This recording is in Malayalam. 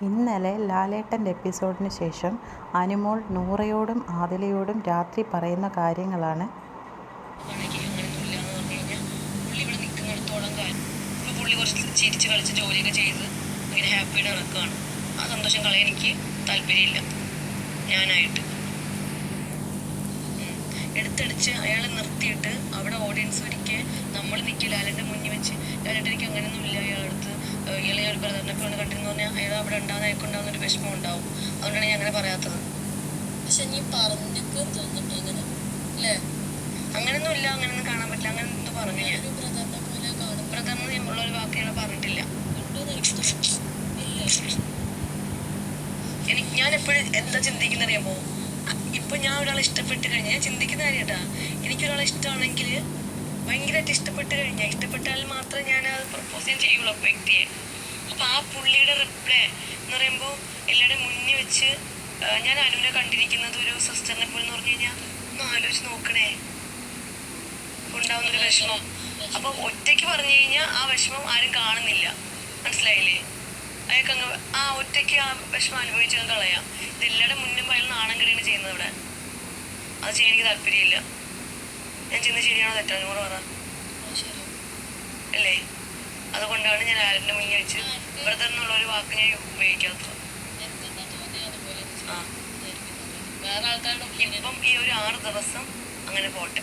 ഇന്നലെ ലാലേട്ടൻ്റെ എപ്പിസോഡിന് ശേഷം അനുമോൾ നൂറയോടും ആദിലയോടും രാത്രി പറയുന്ന കാര്യങ്ങളാണ്. പുള്ളി കുറച്ച് ചിരിച്ച് കളിച്ച് ജോലിയൊക്കെ ചെയ്ത് ഇങ്ങനെ ഹാപ്പിയായിട്ട് നടക്കുകയാണ്. ആ സന്തോഷം കളയാൻ എനിക്ക് താല്പര്യമില്ല. ഞാനായിട്ട് എടുത്തടിച്ച് അയാളെ നിർത്തിയിട്ട് അവിടെ ഓഡിയൻസ് ഒരിക്കൽ നമ്മൾ നിൽക്കുക ലാലേട്ടൻ്റെ മുന്നിൽ വെച്ച് ലാലേട്ടൻ എനിക്ക് അങ്ങനെയൊന്നും ഇല്ല അയാളടുത്ത് ഇയാളെ ബ്രദറിനൊക്കെ വന്ന് കണ്ടിരുന്നു പറഞ്ഞാൽ അയാൾ അവിടെ ഉണ്ടാകുന്ന അയാൾക്കുണ്ടാകുന്നൊരു വിഷമം ഉണ്ടാവും. അതുകൊണ്ടാണ് ഞാൻ അങ്ങനെ പറയാത്തത്. പക്ഷെ നീ പറഞ്ഞൊക്കെ തോന്നുന്നുണ്ടോ അങ്ങനെ അല്ലേ? അങ്ങനെയൊന്നും ഇല്ല, അങ്ങനെയൊന്നും കാണാൻ പറ്റില്ല. അങ്ങനെ എന്തോ പറഞ്ഞു ഞാൻ. ബ്രദറിനെ പോലെ കാണും. ബ്രദറിന് ഉള്ളൊരു വാക്ക് ഞാൻ പറഞ്ഞിട്ടില്ല. ഞാൻ എപ്പോഴും എന്താ ചിന്തിക്കുന്ന അറിയാമോ? ഇപ്പൊ ഞാൻ ഒരാളെ ഇഷ്ടപ്പെട്ട് കഴിഞ്ഞാൽ ഞാൻ ചിന്തിക്കുന്ന കാര്യട്ടാ, എനിക്കൊരാളെ ഇഷ്ടമാണെങ്കിൽ ഭയങ്കരമായിട്ട് ഇഷ്ടപ്പെട്ട് കഴിഞ്ഞാൽ ഇഷ്ടപ്പെട്ടാൽ മാത്രമേ ഞാൻ അത് പ്രപ്പോസ് ചെയ്യാൻ ചെയ്യുള്ളൂ വ്യക്തിയെ. അപ്പൊ ആ പുള്ളിയുടെ റിപ്ലൈ എന്ന് പറയുമ്പോൾ എല്ലാവരുടെയും മുന്നിൽ വെച്ച് ഞാൻ അനുവിനെ കണ്ടിരിക്കുന്നത് ഒരു സിസ്റ്ററിനെ പോലെ എന്ന് പറഞ്ഞു കഴിഞ്ഞാൽ ഒന്ന് ആലോചിച്ച് നോക്കണേ, ഉണ്ടാവുന്നൊരു വിഷമം. അപ്പൊ ഒറ്റയ്ക്ക് പറഞ്ഞു കഴിഞ്ഞാൽ ആ വിഷമം ആരും കാണുന്നില്ല, മനസ്സിലായില്ലേ? അയാൾക്ക് അങ്ങ് ആ ഒറ്റയ്ക്ക് ആ വിഷമം അനുഭവിച്ചങ്ങ് കളയാം. ഇത് എല്ലാവരുടെ മുന്നും അയാൾ നാണം കെടിയാണ് ചെയ്യുന്നത് ഇവിടെ. അത് ചെയ്യാൻ എനിക്ക് താല്പര്യമില്ല. ഞാൻ ചെയ്യുന്നത് ശരിയാണോ തെറ്റാണോ കൂടെ പറ അല്ലേ? അതുകൊണ്ടാണ് ഞാൻ ആരുടെ മുന്നിൽ വെച്ച് ബ്രദറിനുള്ള ഒരു വാക്ക് ഞാൻ ഉപയോഗിക്കാത്തത്. ഇപ്പം ഈ ഒരു 6 ദിവസം അങ്ങനെ പോട്ടെ.